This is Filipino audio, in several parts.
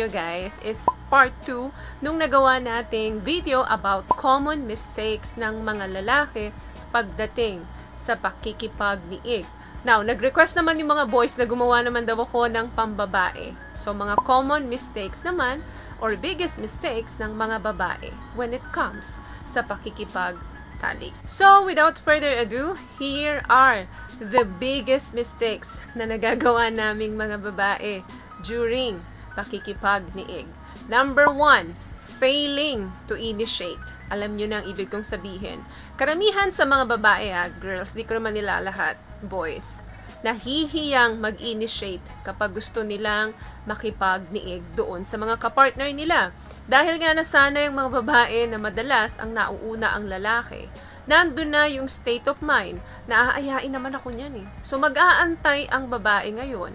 video guys is part 2 nung nagawa nating video about common mistakes ng mga lalaki pagdating sa pakikipagniig. Now, nag-request naman yung mga boys na gumawa naman daw ako ng pambabae. So, mga common mistakes naman or biggest mistakes ng mga babae when it comes sa pakikipagtalik. So, without further ado, here are the biggest mistakes na nagagawa naming mga babae during pakikipagniig. Number 1, failing to initiate. Alam nyo na ang ibig kong sabihin. Karamihan sa mga babae, girls, di ko naman nila lahat, boys, nahihiyang mag-initiate kapag gusto nilang makipagniig doon sa mga kapartner nila. Dahil nga nasana yung mga babae na madalas ang nauuna ang lalaki. Nandun na yung state of mind na aayain naman ako niyan eh. So mag-aantay ang babae ngayon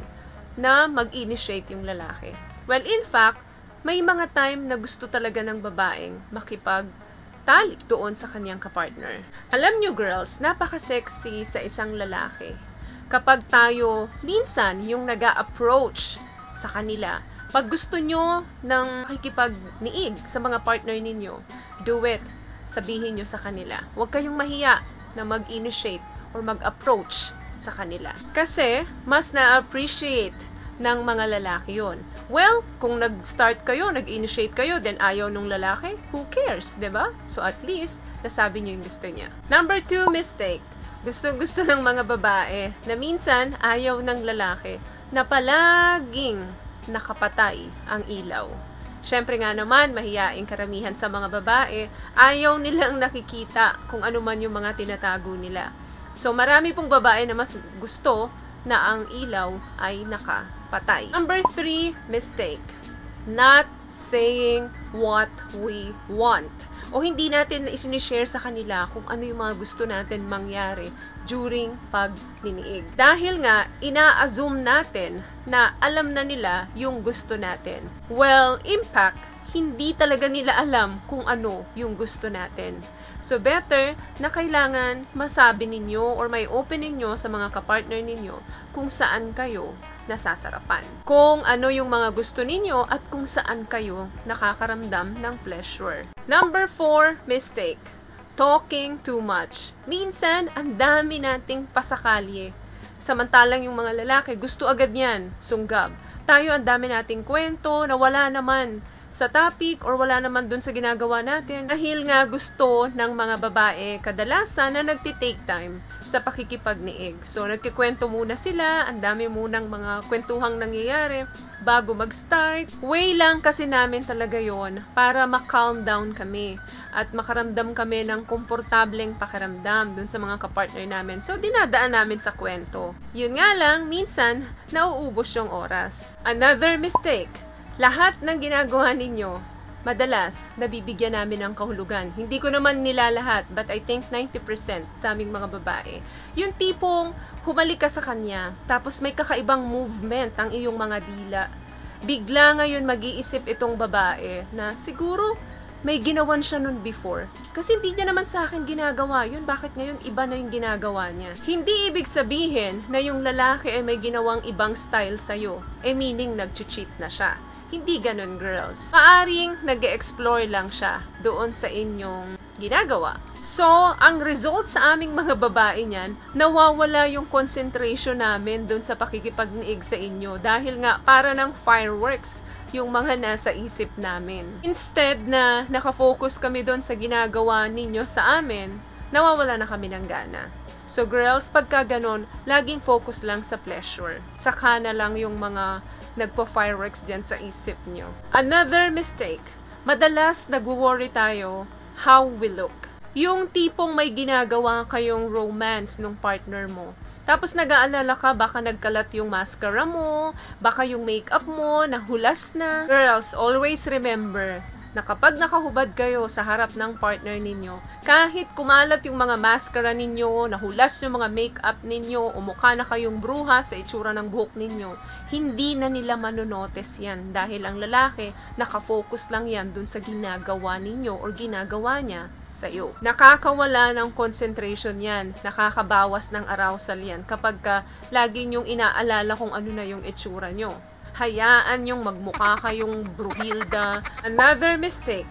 na mag-initiate yung lalaki. Well, in fact, may mga time na gusto talaga ng babaeng makipagtalik doon sa kanyang kapartner. Alam nyo girls, napaka-sexy sa isang lalaki kapag tayo minsan yung nag-a-approach sa kanila. Pag gusto nyo ng makikipagniig sa mga partner ninyo, do it. Sabihin nyo sa kanila. Huwag kayong mahiya na mag-initiate or mag-approach sa kanila. Kasi, mas na-appreciate ng mga lalaki yon. Well, kung nag-start kayo, nag-initiate kayo, then ayaw nung lalaki, who cares, diba? So, at least, nasabi nyo yung gusto niya. Number 2 mistake. Gusto ng mga babae na minsan ayaw ng lalaki na palaging nakapatay ang ilaw. Siyempre nga naman, mahiyaing karamihan sa mga babae, ayaw nilang nakikita kung ano man yung mga tinatago nila. So, marami pong babae na mas gusto na ang ilaw ay nakapatay. Number 3 mistake. Not saying what we want. O hindi natin isinishare sa kanila kung ano yung mga gusto natin mangyari during pagniig. Dahil nga, ina-assume natin na alam na nila yung gusto natin. Well, impact, hindi talaga nila alam kung ano yung gusto natin. So, better na kailangan masabi ninyo or may opening nyo sa mga kapartner ninyo kung saan kayo nasasarapan. Kung ano yung mga gusto ninyo at kung saan kayo nakakaramdam ng pleasure. Number 4 mistake. Talking too much. Minsan, ang dami nating pasakalye. Samantalang yung mga lalaki, gusto agad yan, sunggab. Tayo, ang dami nating kwento na wala naman sa topic or wala naman dun sa ginagawa natin. Dahil nga gusto ng mga babae kadalasan na nagti-take time sa pakikipagniig. So, nagkikwento muna sila, ang dami munang mga kwentuhang nangyayari bago mag-start. Way lang kasi namin talaga yon para ma-calm down kami at makaramdam kami ng komportableng pakiramdam dun sa mga kapartner namin. So, dinadaan namin sa kwento. Yun nga lang, minsan, nauubos yung oras. Another mistake. Lahat ng ginagawa ninyo, madalas, nabibigyan namin ng kahulugan. Hindi ko naman nila lahat, but I think 90% sa aming mga babae. Yung tipong humalik ka sa kanya, tapos may kakaibang movement ang iyong mga dila. Bigla ngayon mag-iisip itong babae na siguro may ginawan siya nun before. Kasi hindi niya naman sa akin ginagawa yun. Bakit ngayon iba na yung ginagawa niya? Hindi ibig sabihin na yung lalaki ay may ginawang ibang style sa'yo. Meaning nag-cheat na siya. Hindi ganun, girls. Maaring nag-explore lang siya doon sa inyong ginagawa. So, ang result sa aming mga babae niyan, nawawala yung concentration namin doon sa pakikipagniig sa inyo. Dahil nga, para ng fireworks yung mga nasa isip namin. Instead na nakafocus kami doon sa ginagawa ninyo sa amin, nawawala na kami ng gana. So, girls, pagka ganon, laging focus lang sa pleasure. Saka na lang yung mga nagpo-fireworks dyan sa isip nyo. Another mistake. Madalas nagwo-worry tayo how we look. Yung tipong may ginagawa kayong romance nung partner mo. Tapos nag-aalala ka, baka nagkalat yung mascara mo, baka yung makeup mo, nahulas na. Girls, always remember na kapag nakahubad kayo sa harap ng partner ninyo, kahit kumalat yung mga mascara ninyo, nahulas yung mga makeup ninyo, o mukha na kayong bruha sa itsura ng buhok ninyo, hindi na nila manonotice yan dahil ang lalaki, nakafocus lang yan dun sa ginagawa ninyo or ginagawa niya sa'yo. Nakakawala ng concentration yan, nakakabawas ng arousal yan kapag lagi nyong inaalala kung ano na yung itsura nyo. Hayaan yung magmukha kayong Bruhilda. Another mistake,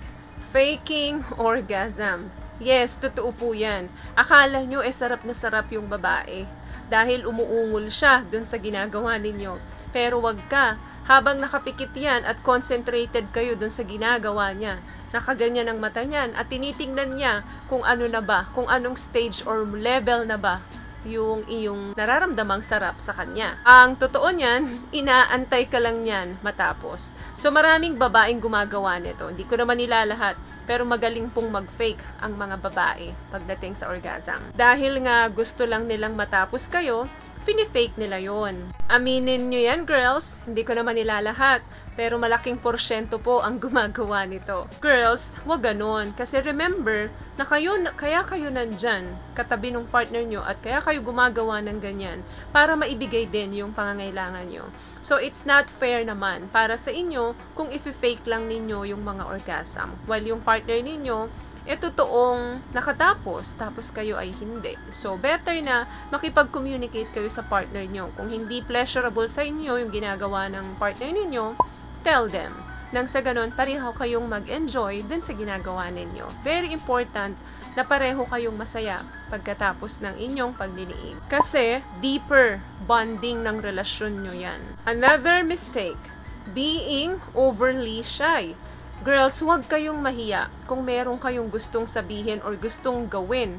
faking orgasm. Yes, totoo po yan. Akala nyo sarap na sarap yung babae dahil umuungol siya dun sa ginagawa ninyo. Pero wag ka. Habang nakapikit yan at concentrated kayo dun sa ginagawa niya, nakaganyan ang mata niyan at tinitingnan niya kung ano na ba, kung anong stage or level na ba yung iyong nararamdamang sarap sa kanya. Ang totoo niyan, inaantay ka lang niyan matapos. So maraming babaeng gumagawa nito. Hindi ko naman nila lahat, pero magaling pong mag-fake ang mga babae pagdating sa orgasm. Dahil nga gusto lang nilang matapos kayo, pinifake nila yon. Aminin nyo yan, girls. Hindi ko naman nila lahat. Pero malaking porsyento po ang gumagawa nito. Girls, wag ganon. Kasi remember, na kaya kayo nandyan, katabi ng partner nyo, at kaya kayo gumagawa ng ganyan, para maibigay din yung pangangailangan nyo. So, it's not fair naman para sa inyo kung i-fake lang ninyo yung mga orgasm. While yung partner ninyo, totoong nakatapos, tapos kayo ay hindi. So, better na makipag-communicate kayo sa partner nyo. Kung hindi pleasurable sa inyo yung ginagawa ng partner ninyo, tell them. Nang sa ganun, pareho kayong mag-enjoy dun sa ginagawa ninyo. Very important na pareho kayong masaya pagkatapos ng inyong pagdiniig. Kasi, deeper bonding ng relasyon nyo yan. Another mistake, being overly shy. Girls, huwag kayong mahiya kung meron kayong gustong sabihin or gustong gawin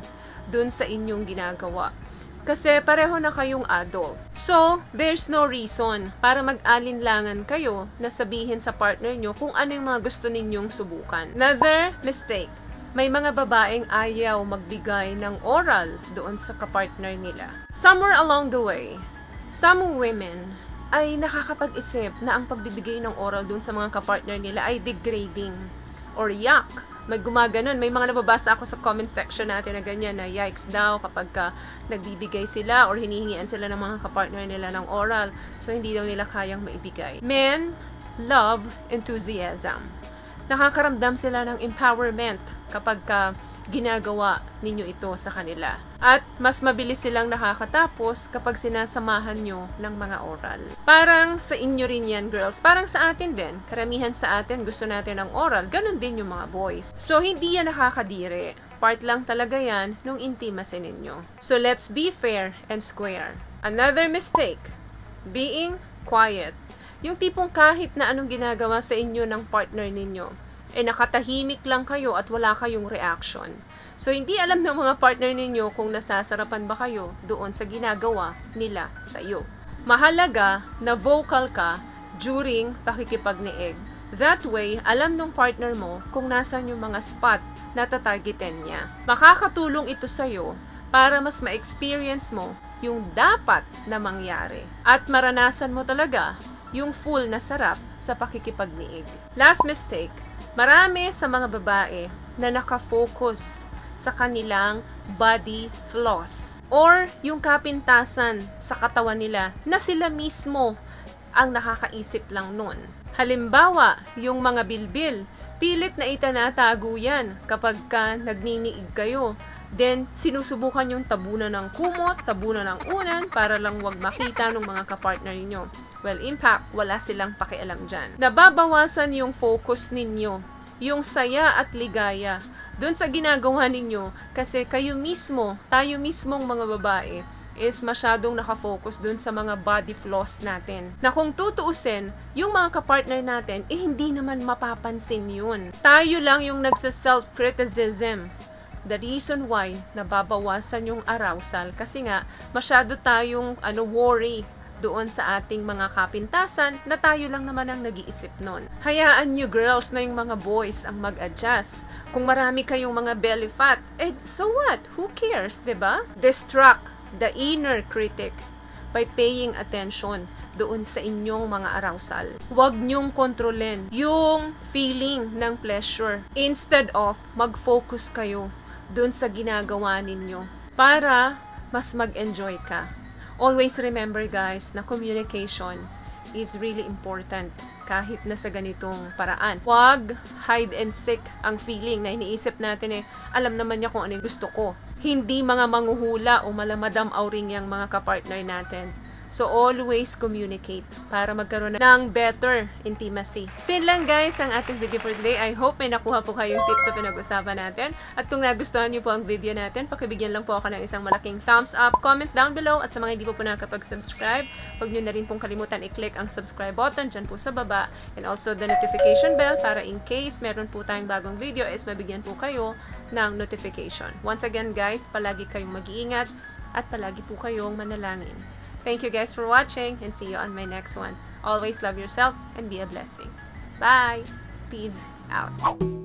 dun sa inyong ginagawa. Kasi pareho na kayong adult. So, there's no reason para mag-alinlangan kayo na sabihin sa partner nyo kung ano yung mga gusto ninyong subukan. Another mistake, may mga babaeng ayaw magbigay ng oral doon sa kapartner nila. Somewhere along the way, some women ay nakakapag-isip na ang pagbibigay ng oral dun sa mga kapartner nila ay degrading or yuck. May gumaganon. May mga nababasa ako sa comment section natin na ganyan na yikes daw kapag nagbibigay sila or hinihingian sila ng mga kapartner nila ng oral. So, hindi daw nila kayang maibigay. Men love enthusiasm. Nakakaramdam sila ng empowerment kapag ginagawa ninyo ito sa kanila. At mas mabilis silang nakakatapos kapag sinasamahan nyo ng mga oral. Parang sa inyo rin yan, girls. Parang sa atin din. Karamihan sa atin gusto natin ng oral. Ganon din yung mga boys. So, hindi yan nakakadiri. Part lang talaga yan nung intimacy ninyo. So, let's be fair and square. Another mistake, being quiet. Yung tipong kahit na anong ginagawa sa inyo ng partner ninyo, nakatahimik lang kayo at wala kayong reaction. So, hindi alam ng mga partner ninyo kung nasasarapan ba kayo doon sa ginagawa nila sa iyo. Mahalaga na vocal ka during pakikipagniig. That way, alam ng partner mo kung nasan yung mga spot na tatargetin niya. Makakatulong ito sa iyo para mas ma-experience mo yung dapat na mangyari. At maranasan mo talaga yung full na sarap sa pakikipagniig. Last mistake, marami sa mga babae na nakafocus sa kanilang body flaws or yung kapintasan sa katawan nila na sila mismo ang nakakaisip lang nun. Halimbawa, yung mga bilbil, pilit na itinatago yan kapag nagniniig kayo. Then, sinusubukan yung tabunan ng kumot, tabunan ng unan para lang wag makita ng mga kapartner ninyo. Well, impact, wala silang pakialam dyan. Nababawasan yung focus ninyo, yung saya at ligaya doon sa ginagawa ninyo kasi kayo mismo, tayo mismong mga babae, is masyadong nakafocus dun sa mga body flaws natin. Na kung tutuusin, yung mga kapartner natin, hindi naman mapapansin yun. Tayo lang yung nagsa-self-criticism. The reason why nababawasan yung arousal kasi nga masyado tayong worry doon sa ating mga kapintasan na tayo lang naman ang nag-iisip nun. Hayaan nyo girls na yung mga boys ang mag-adjust. Kung marami kayong mga belly fat, so what? Who cares, diba? Distract the inner critic by paying attention doon sa inyong mga arousal. Huwag nyong kontrolin yung feeling ng pleasure. Instead of mag-focus kayo doon sa ginagawa ninyo para mas mag-enjoy ka. Always remember guys na communication is really important kahit na sa ganitong paraan. Huwag hide and seek ang feeling na iniisip natin alam naman niya kung ano yung gusto ko. Hindi mga manghuhula o malamadam auring yung mga kapartner natin. So, always communicate para magkaroon ng better intimacy. So, yun lang guys ang ating video for today. I hope may nakuha po kayong tips sa pinag-usapan natin. At kung nagustuhan niyo po ang video natin, pakibigyan lang po ako ng isang malaking thumbs up, comment down below, at sa mga hindi po nakakapag-subscribe, huwag niyo na rin pong kalimutan i-click ang subscribe button dyan po sa baba, and also the notification bell para in case meron po tayong bagong video is mabigyan po kayo ng notification. Once again guys, palagi kayong mag-iingat at palagi po kayong manalangin. Thank you guys for watching and see you on my next one. Always love yourself and be a blessing. Bye! Peace out.